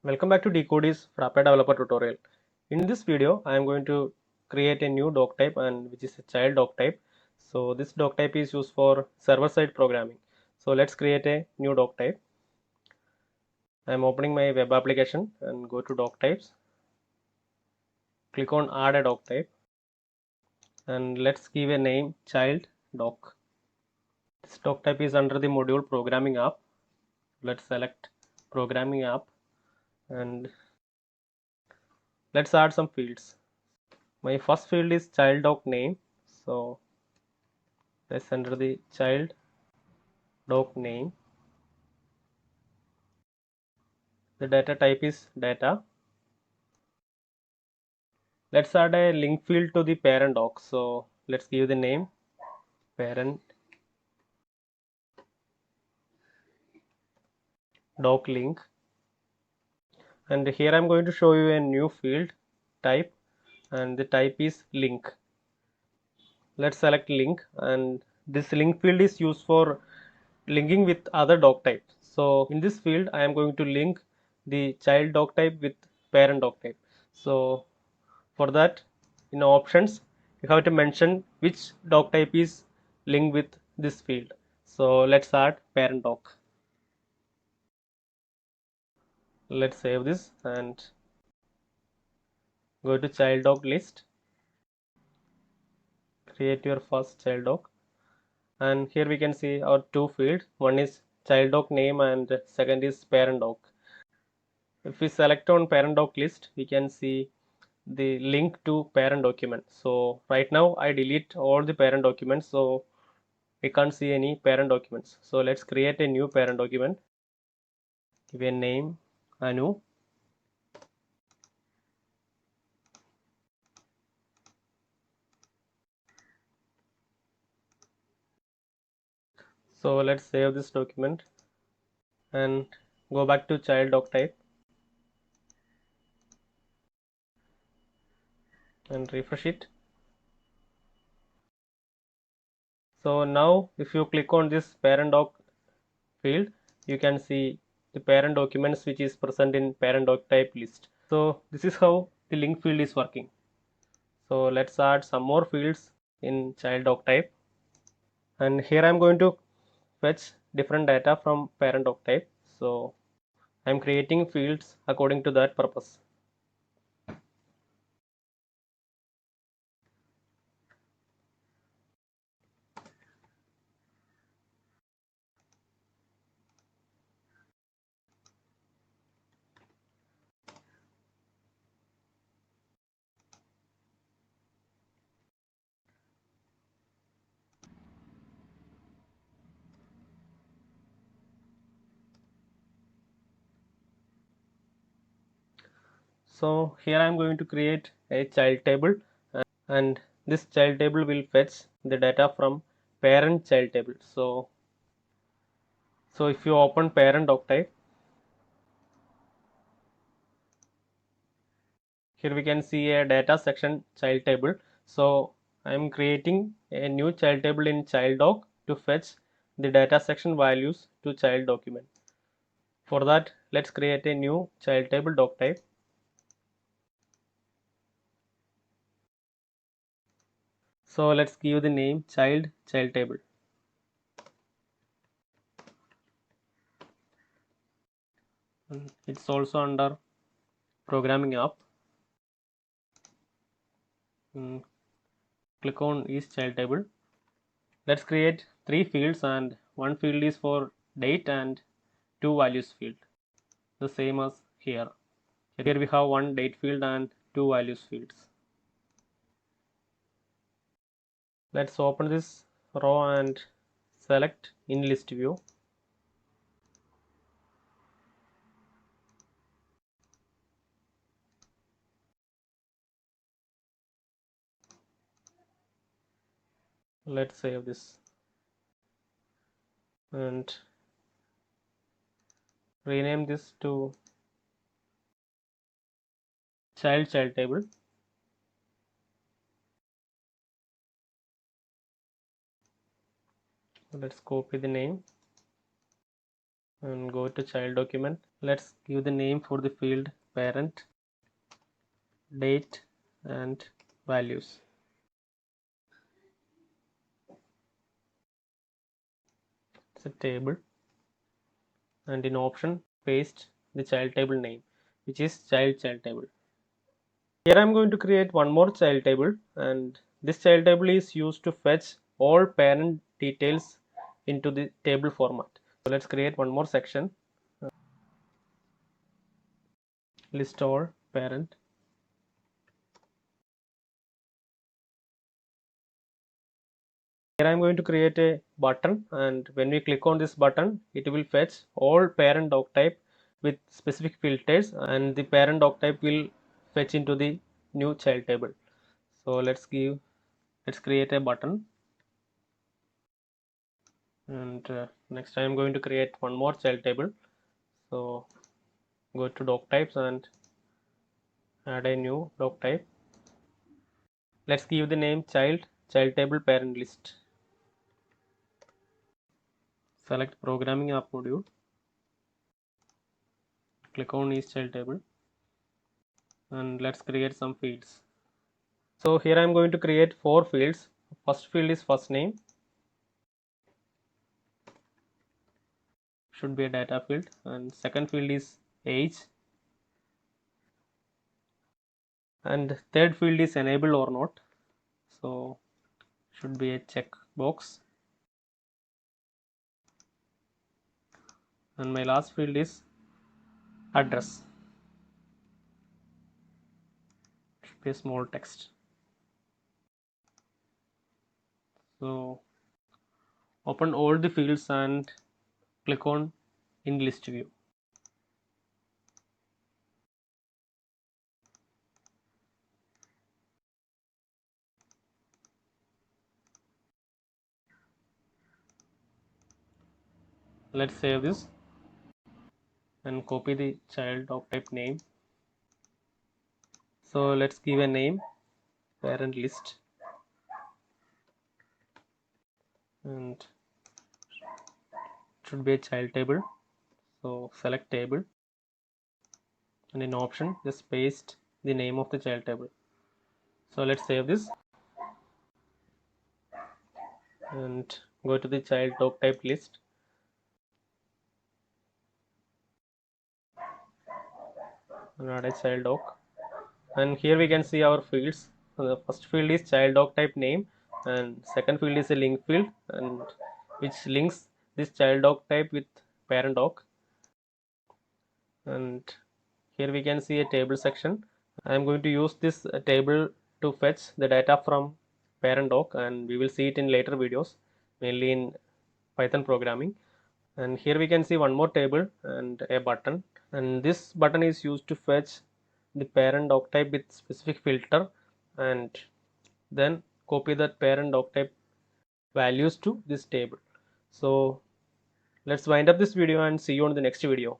Welcome back to Decodis Frappe Developer tutorial. In this video, I am going to create a new doc type and which is a child doc type. So this doc type is used for server-side programming. So let's create a new doc type. I am opening my web application and go to doc types. Click on add a doc type and let's give a name child doc. This doc type is under the module programming app. Let's select programming app and let's add some fields. My first field is child doc name. So let's enter the child doc name. The data type is data. Let's add a link field to the parent doc. So let's give the name parent doc link. And here I'm going to show you a new field type and the type is link. Let's select link and this link field is used for linking with other doc types. So in this field I am going to link the child doc type with parent doc type. So for that, in options you have to mention which doc type is linked with this field. So let's add parent doc. Let's save this and go to child doc list, create your first child doc, and here we can see our two fields. One is child doc name and second is parent doc. If we select on parent doc list, we can see the link to parent document. So right now I delete all the parent documents, so we can't see any parent documents. So let's create a new parent document. Give a name Anu. So let's save this document and go back to child doc type and refresh it. So now if you click on this parent doc field, you can see the parent documents which is present in parent doc type list. So this is how the link field is working. So let's add some more fields in child doc type, and here I'm going to fetch different data from parent doc type. So I'm creating fields according to that purpose. So here I'm going to create a child table, and this child table will fetch the data from parent child table. So if you open parent doc type, here we can see a data section child table. So I am creating a new child table in child doc to fetch the data section values to child document. For that, let's create a new child table doc type. So let's give the name child table. It's also under programming app. Click on is child table. Let's create three fields and one field is for date and two values field, the same as here. Here we have one date field and two values fields. Let's open this row and select in list view. Let's save this and rename this to child table. Let's copy the name and go to child document. Let's give the name for the field parent, date and values. It's a table, and in option paste the child table name, which is child table. Here I am going to create one more child table, and this child table is used to fetch all parent details into the table format. So let's create one more section. List all parent. Here I am going to create a button, and when we click on this button, it will fetch all parent doc type with specific filters, and the parent doc type will fetch into the new child table. So let's create a button, and next I am going to create one more child table. So go to doc types and add a new doc type. Let's give the name child table parent list. Select programming app module, click on each child table, and let's create some fields. So here I am going to create 4 fields. First field is first name, should be a data field, and second field is age, and third field is enabled or not, so should be a check box, and my last field is address, should be a small text. So open all the fields and click on in list view. Let's save this and copy the child doc type name. So let's give a name parent list, and should be a child table, so select table, and in option just paste the name of the child table. So let's save this and go to the child doc type list, and add a child doc, and here we can see our fields. The first field is child doc type name, and second field is a link field, and which links this child doc type with parent doc, and here we can see a table section. I am going to use this table to fetch the data from parent doc, and we will see it in later videos, mainly in Python programming. And here we can see one more table and a button, and this button is used to fetch the parent doc type with specific filter, and then copy that parent doc type values to this table. So let's wind up this video and see you on the next video.